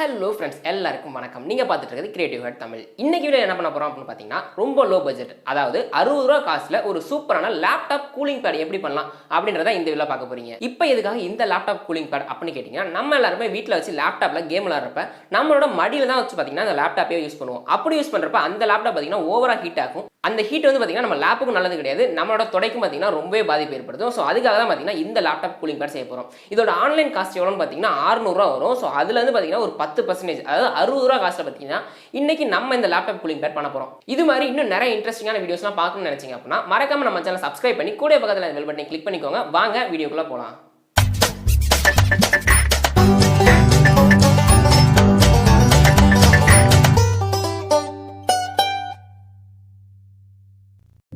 Hello friends, எல்லாருக்கும் வணக்கம். நீங்கள் பார்த்துட்டு இருக்கிறது கிரியேட்டிவ் ஹெட் தமிழ். இன்னைக்கு வீடியோ என்ன பண்ண போகிறோம் அப்படின்னு பார்த்தீங்கன்னா, ரொம்ப லோ பட்ஜெட், அதாவது 60 ரூபா காசில் ஒரு சூப்பரான லேப்டாப் கூலிங் பேட் எப்படி பண்ணலாம் அப்படின்றத இந்த வீடியோவில் பார்க்க போறீங்க. இப்போ எதுக்காக இந்த லேப்டாப் கூலிங் பேட் அப்படின்னு கேட்டிங்கன்னா, நம்ம எல்லாருமே வீட்டில் வச்சு லேப்டாப்பில் கேம் விளாட்றப்ப நம்மளோட மடியில் தான் வச்சு பார்த்தீங்கன்னா அந்த லேப்டாப்பே யூஸ் பண்ணுவோம். அப்படி யூஸ் பண்ணுறப்ப அந்த லேப்டாப் பார்த்தீங்கன்னா ஓவராக ஹீட் ஆகும். அந்த ஹீட் வந்து பார்த்தீங்கன்னா நம்ம லேப்புக்கும் நல்லது கிடையாது, நம்மளோட தொடைக்கும் பார்த்தீங்கன்னா ரொம்பவே பாதிப்பு ஏற்படுத்தும். ஸோ அதுக்காக தான் பார்த்தீங்கன்னா இந்த லேப்டாப் கூலிங் பேட் செய்ய போகிறோம். இதோட ஆன்லைன் காஸ்ட் எவ்வளோன்னு பார்த்தீங்கன்னா 600 ரூபா வரும். ஸோ அதுலேருந்து பார்த்தீங்கன்னா ஒரு 10%, அதாவது 60 ரூபா காஸ்ட்டில் பார்த்தீங்கன்னா இன்னைக்கு நம்ம இந்த லேப்டாப் கூலிங் பேட் பண்ண போகிறோம். இது மாதிரி இன்னும் நிறைய இன்ட்ரெஸ்டிங்கான வீடியோஸ்லாம் பார்க்கணும்னு நினைச்சீங்க அப்படின்னா மறக்காம நம்ம சேனல் சப்ஸ்கிரைப் பண்ணி கூட பக்கத்தில் பெல் பட்டனை கிளிக் பண்ணிக்கோங்க. வாங்க வீடியோக்குள்ளே போகலாம்.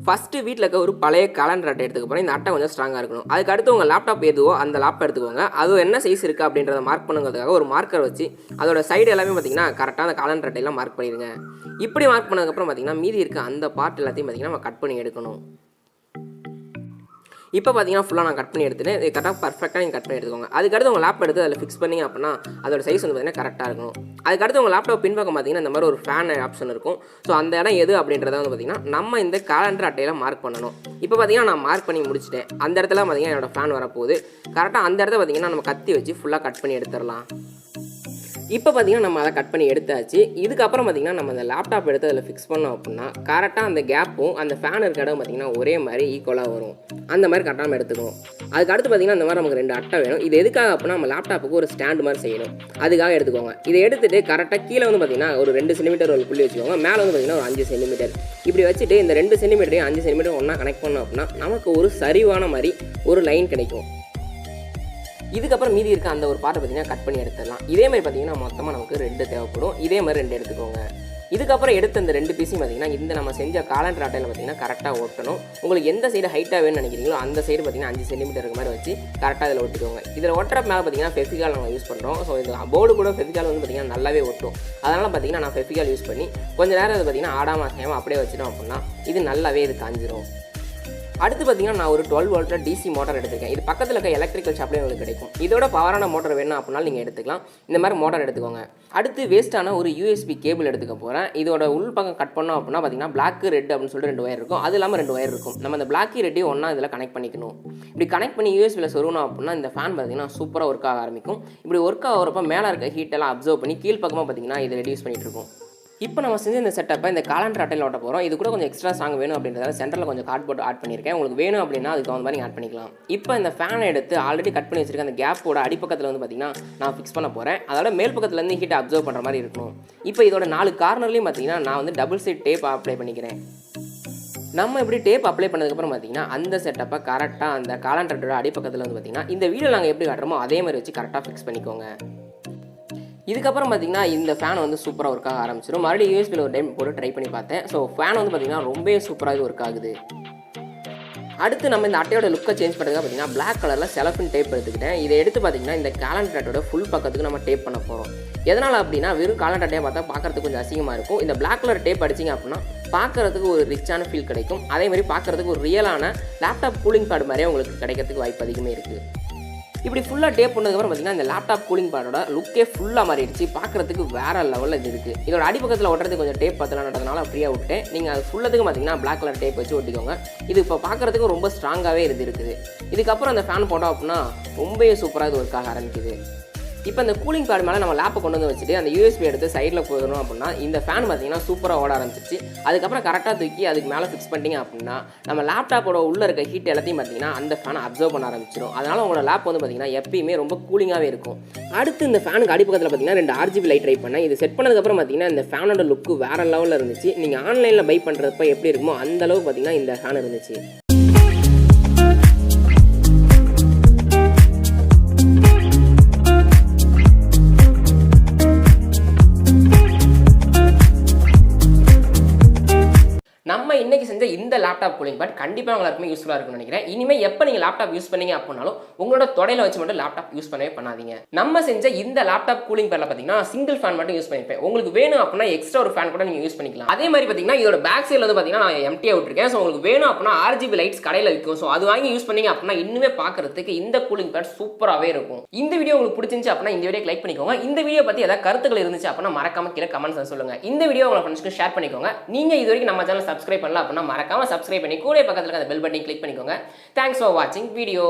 ஃபஸ்ட்டு வீட்டில் இருக்க ஒரு பழைய கேலண்டர் அட்டை எடுத்துக்க போகிறேன். இந்த அட்டை கொஞ்சம் ஸ்ட்ராங்காக இருக்கணும். அதுக்கு அடுத்து உங்கள் லேப்டாப் எதுவோ அந்த லேப்டாப் எடுத்துக்கோங்க. அது என்ன சைஸ் இருக்குது அப்படின்றத மார்க் பண்ணுங்கிறதுக்காக ஒரு மார்க்கர் வச்சு அதோட சைடு எல்லாமே பார்த்தீங்கன்னா கரெக்டாக அந்த கேலண்டர் அட்டையெல்லாம் மார்க் பண்ணிடுங்க. இப்படி மார்க் பண்ணதுக்கப்புறம் பார்த்தீங்கன்னா மீதி இருக்க அந்த பார்ட் எல்லாத்தையும் பார்த்தீங்கன்னா நம்ம கட் பண்ணி எடுக்கணும். இப்போ பார்த்தீங்கன்னா ஃபுல்லாக நான் கட் பண்ணி எடுத்துட்டேன். இது கரெக்டாக பர்ஃபெக்டாக நீங்கள் கட் பண்ணி எடுத்துக்கோங்க. அதுக்கடுத்து உங்கள் லேப் எடுத்து அதில் ஃபிக்ஸ் பண்ணிங்க அப்படின்னா அதோட சைஸ் வந்து பார்த்தீங்கன்னா கரெக்டாக இருக்கணும். அதுக்கடுத்து உங்கள் லேப்டாப் பின்பக்கம் பார்த்தீங்கன்னா இந்த மாதிரி ஒரு ஃபேன் ஆப்ஷன் இருக்கும். ஸோ அந்த இடம் எது அப்படின்றத வந்து பார்த்தீங்கன்னா நம்ம இந்த கேலண்டர் அட்டையில் மார்க் பண்ணணும். இப்போ பார்த்தீங்கன்னா நான் மார்க் பண்ணி முடிச்சிட்டேன். அந்த இடத்துல பார்த்தீங்கன்னா என்னோட ஃபேன் வரப்போகுது. கரெக்டாக அந்த இடத்த பார்த்தீங்கன்னா நம்ம கத்தி வச்சு ஃபுல்லாக கட் பண்ணி எடுத்துடலாம். இப்போ பார்த்தீங்கன்னா நம்ம அதை கட் பண்ணி எடுத்தாச்சு. இதுக்கப்புறம் பார்த்தீங்கன்னா நம்ம அந்த லேப்டாப் எடுத்து அதில் ஃபிக்ஸ் பண்ணோம் அப்படின்னா கரெக்டாக அந்த கேப்பும் அந்த ஃபேன் இருக்க இடம் பார்த்தீங்கன்னா ஒரே மாதிரி ஈக்குவலாக வரும். அந்த மாதிரி கரெக்டாக நம்ம எடுத்துக்கணும். அதுக்கு அடுத்து பார்த்தீங்கன்னா இந்த மாதிரி நமக்கு 2 அட்டை வேணும். இது எதுக்காக அப்படின்னா நம்ம லேப்டாப்புக்கு ஒரு ஸ்டாண்ட் மாதிரி செய்யணும். அதுக்காக எடுத்துக்கோங்க. இதை எடுத்துகிட்டு கரெக்டாக கீழே வந்து பார்த்தீங்கன்னா ஒரு 2 சென்டிமீட்டர் ஒரு புள்ளி வச்சுக்கோங்க. மேலே வந்து பார்த்தீங்கன்னா ஒரு 5 சென்டிமீட்டர் இப்படி வச்சுட்டு இந்த 2 சென்டிமீட்டரையும் 5 சென்டிமீட்டர் ஒன்றா கனெக்ட் பண்ணோம் அப்படின்னா நமக்கு ஒரு சரிவான மாதிரி ஒரு லைன் கிடைக்கும். இதுக்கப்புறம் மீதி இருக்க அந்த ஒரு பார்ட்டை பார்த்தீங்கன்னா கட் பண்ணி எடுத்துடலாம். இதே மாதிரி பார்த்தீங்கன்னா மொத்தமாக நமக்கு 2 தேவைப்படும். இதே மாதிரி 2 எடுத்துக்கோங்க. இதுக்கப்புறம் எடுத்த இந்த 2 பீஸையும் பார்த்தீங்கன்னா இந்த நம்ம செஞ்ச கேலண்டர் அட்டையில் பார்த்தீங்கன்னா கரெக்டாக ஒட்டணும். உங்களுக்கு எந்த சைடு ஹைட்டாக வேணும்னு நினைக்கிறீங்களோ அந்த சைடு பார்த்தீங்கன்னா 5 சென்டிமீட்டர் இருக்க மாதிரி வச்சு கரெக்டாக இதில் ஒட்டிக்கோங்க. இதில் ஒட்டுற மேலே பார்த்தீங்கன்னா ஃபெவிகால் நம்ம யூஸ் பண்ணுறோம். ஸோ இந்த போர்டு கூட ஃபெவிகால் வந்து பார்த்தீங்கன்னா நல்லாவே ஒட்டும். அதனால் பார்த்தீங்கன்னா நான் ஃபெவிகால் யூஸ் பண்ணி கொஞ்சம் நேரம் அதை பார்த்தீங்கன்னா ஆடாமல் அசையாமல் அப்படியே வச்சிட்டோம் அப்படின்னா இது நல்லாவே இது காஞ்சிரும். அடுத்து பார்த்தீங்கன்னா நான் ஒரு 12 வோல்ட் டிசி மோட்டார் எடுத்துருக்கேன். இது பக்கத்தில் இருக்க எலக்ட்ரிக்கல் ஷாப்லேயே உங்களுக்கு கிடைக்கும். இதோட பவரான மோட்டர் வேணும் அப்படின்னாலும் நீங்கள் எடுத்துக்கலாம். இந்த மாதிரி மோட்டார் எடுத்துக்கோங்க. அடுத்து வேஸ்ட்டான ஒரு யூஎஸ்பி கேபிள் எடுத்துக்க போகிறேன். இதோட உள் பக்கம் கட் பண்ணோம் அப்படின்னா பார்த்தீங்கன்னா பிளாக் ரெட் அப்படின்னு சொல்லிட்டு 2 ஒயர் இருக்கும். அது இல்லாமல் 2 ஒயர் இருக்கும். நம்ம இந்த பிளாக் ரெட்டையும் ஒன்றா இதில் கனெக்ட் பண்ணிக்கணும். இப்படி கனெக்ட் பண்ணி யூஎஸ்பியில் சொருகணும் அப்படின்னா இந்த ஃபேன் பார்த்தீங்கன்னா சூப்பராக ஒர்க் ஆக ஆரம்பிக்கும். இப்படி ஒர்க் ஆகிறப்ப மேலே இருக்க ஹீட்டெல்லாம் அப்சர்வ் பண்ணி கீழ் பக்கமாக பார்த்தீங்கன்னா இதை ரெடியூஸ் பண்ணிகிட்டு இருக்கும். இப்போ நம்ம செஞ்ச இந்த செட்டப்பை இந்த கேலண்டர் அட்டையில் ஓட்ட போகிறோம். இது கூட கொஞ்சம் எக்ஸ்ட்ரா சாங் வேணும் அப்படின்றதால சென்டரில் கொஞ்சம் கார்ட்போர்ட் ஆட் பண்ணியிருக்கேன். உங்களுக்கு வேணும் அப்படின்னா அதுக்கு தகுந்த மாதிரி ஆட் பண்ணிக்கலாம். இப்போ இந்த ஃபேனை எடுத்து ஆல்ரெடி கட் பண்ணி வச்சிருக்க அந்த கேப்போட அடிப்பக்கத்தில் வந்து பார்த்தீங்கன்னா நான் ஃபிக்ஸ் பண்ண போகிறேன். அதோட மேல் பக்கத்துலேருந்து ஹீட்டை அப்சர்வ் பண்ணுற மாதிரி இருக்கணும். இப்போ இதோட 4 கார்னர்லையும் பார்த்தீங்கன்னா நான் வந்து டபுள் சைட் டேப் அப்ளை பண்ணிக்கிறேன். நம்ம இப்படி டேப் அப்ளை பண்ணதுக்கப்புறம் பார்த்தீங்கன்னா அந்த செட்டப்பை கரெக்டாக அந்த கேலண்டரோட அடிப்பக்கத்தில் வந்து பார்த்தீங்கன்னா இந்த வீடியோ நாங்கள் எப்படி காட்டுறோமோ அதே மாதிரி வச்சு கரெக்டாக ஃபிக்ஸ் பண்ணிக்கோங்க. இதுக்கப்புறம் பார்த்தீங்கன்னா இந்த ஃபேன் வந்து சூப்பராக ஒர்க் ஆக ஆரம்பிச்சிடும். மறுபடியும் யூஎஸ்பியில் ஒரு டைம் போட்டு ட்ரை பண்ணி பார்த்தேன். ஸோ ஃபேன் வந்து பார்த்தீங்கன்னா ரொம்பவே சூப்பராக ஒர்க் ஆகுது. அடுத்து நம்ம இந்த அட்டையோட லுக்கை சேஞ்ச் பண்ணுறதுக்கு பார்த்தீங்கன்னா பிளாக் கலரில் செலஃபின் டேப் எடுத்துக்கிட்டேன். இதை எடுத்து பார்த்தீங்கன்னா இந்த கேலண்டர் அட்டையோட ஃபுல் பக்கத்துக்கு நம்ம டேப் பண்ண போகிறோம். எதனால் அப்படின்னா வெறும் கேலண்டர் அட்டையை பார்த்தா பார்க்குறதுக்கு கொஞ்சம் அசிங்கமாக இருக்கும். இந்த பிளாக் கலர் டேப் அடிச்சிங்க அப்படின்னா பார்க்குறதுக்கு ஒரு ரிச்சான ஃபீல் கிடைக்கும். அதே மாதிரி பார்க்குறதுக்கு ஒரு ரியலான லேப்டாப் கூலிங் பேட் மாதிரியே உங்களுக்கு கிடைக்கிறதுக்கு வாய்ப்பு அதிகமே இருக்குது. இப்படி ஃபுல்லாக டேப் பண்ணதுக்கப்புறம் பார்த்தீங்கன்னா இந்த லேப்டாப் கூலிங் பேடோட லுக்கே ஃபுல்லாக மாறிடுச்சு. பார்க்குறதுக்கு வேறு லெவலில் இது இருக்குது. இதோட அடிப்பக்கத்தில் ஒட்டுறதுக்கு கொஞ்சம் டேப் பத்தலான்றதுனால ஃப்ரீயாக விட்டேன். நீங்கள் அது ஃபுல்லத்துக்கு பார்த்தீங்கன்னா பிளாக் கலர் டேப் வச்சு ஒட்டிக்கோங்க. இது இப்போ பார்க்குறதுக்கு ரொம்ப ஸ்ட்ராங்காகவே இருக்குது. இதுக்கப்புறம் அந்த ஃபேன் போட்டோம் அப்படின்னா ரொம்பவே சூப்பராக இது ஒர்க் ஆக ஆரம்பிக்குது. இப்போ இந்த கூலிங் பேட் மேலே நம்ம லேப்பை கொண்டு வந்து வச்சுட்டு அந்த யூஎஸ்பி எடுத்து சைடில் போகணும் அப்படின்னா இந்த ஃபேன் பார்த்தீங்கன்னா சூப்பராக ஓட ஆரம்பிச்சிச்சு. அதுக்கப்புறம் கரெக்டாக தூக்கி அதுக்கு மேலே ஃபிக்ஸ் பண்ணிட்டீங்க அப்படின்னா நம்ம லேப்டாப்போட உள்ளே இருக்க ஹீட் எல்லாத்தையும் பார்த்தீங்கன்னா அந்த ஃபேனை அப்சர்வ் பண்ண ஆரம்பிச்சிடும். அதனால் உங்களோட லேப் வந்து பார்த்தீங்கன்னா எப்பயுமே ரொம்ப கூலிங்காகவே இருக்கும். அடுத்து இந்த ஃபேனுக்கு அடிப்பக்கத்தில் பார்த்தீங்கன்னா 2 RGB லைட் ட்ரை பண்ணேன். இது செட் பண்ணதுக்கப்புறம் பார்த்தீங்கன்னா இந்த ஃபேனோட லுக்கு வேறு லெவலில் இருந்துச்சு. நீங்கள் ஆன்லைனில் பை பண்ணுறப்ப எப்படி இருக்குமோ அந்தளவுக்கு பார்த்தீங்கன்னா இந்த ஃபேன் இருந்துச்சு. நம்ம இன்னைக்கு செஞ்ச இந்த லேப்டாப் கூலிங் பேட் கண்டிப்பாக எல்லாருக்குமே யூஸ்ஃபுல்லாக இருக்கும்னு நினைக்கிறேன். இனிமேல் எப்போ நீங்கள் லேப்டாப் யூஸ் பண்ணீங்க அப்படின்னாலும் உங்களோட தொடையில வச்சு மட்டும் லேப்டாப் யூஸ் பண்ணவே பண்ணாதீங்க. நம்ம செஞ்ச இந்த லேப்டாப் கூலிங் பேட்ல பார்த்தீங்கன்னா சிங்கிள் ஃபேன் மட்டும் யூஸ் பண்ணிப்பேன். உங்களுக்கு வேணும் அப்படின்னா எக்ஸ்ட்ரா ஒரு ஃபேன் கூட நீங்கள் யூஸ் பண்ணிக்கலாம். அதே மாதிரி பார்த்தீங்கன்னா இதோட பேக் சைடில் வந்து பார்த்தீங்கன்னா நான் எம்டியாக விட்டுருக்கேன். ஸோ உங்களுக்கு வேணும் அப்படின்னா RGB லைட்ஸ் கடையில் விற்கும். ஸோ அது வாங்கி யூஸ் பண்ணீங்க அப்படின்னா இன்னுமே பார்க்கறதுக்கு இந்த கூலிங் பேட் சூப்பராகவே இருக்கும். இந்த வீடியோ உங்களுக்கு பிடிச்சிருந்துச்சு அப்படின்னா இந்த வீடியோ லைக் பண்ணிக்கோங்க. இந்த வீடியோ பற்றி ஏதாவது கருத்துக்கள் இருந்துச்சு அப்படின்னா மறக்காம கீழே கமெண்ட்ஸ் சொல்லுங்க. இந்த வீடியோ உங்க ஃப்ரெண்ட்ஸ்க்கு ஷேர் பண்ணிக்கோங்க. நீங்க இது வரைக்கும் நம்ம சேனல் சப்ஸ்கிரைப் பண்ணல அப்படின்னா மறக்காம சப்ஸ்கிரைப் பண்ணி கூட பக்கத்துல அந்த பெல் பட்டன் கிளிக் பண்ணிக்கோங்க. தேங்க்ஸ் ஃபார் வாட்சிங் வீடியோ.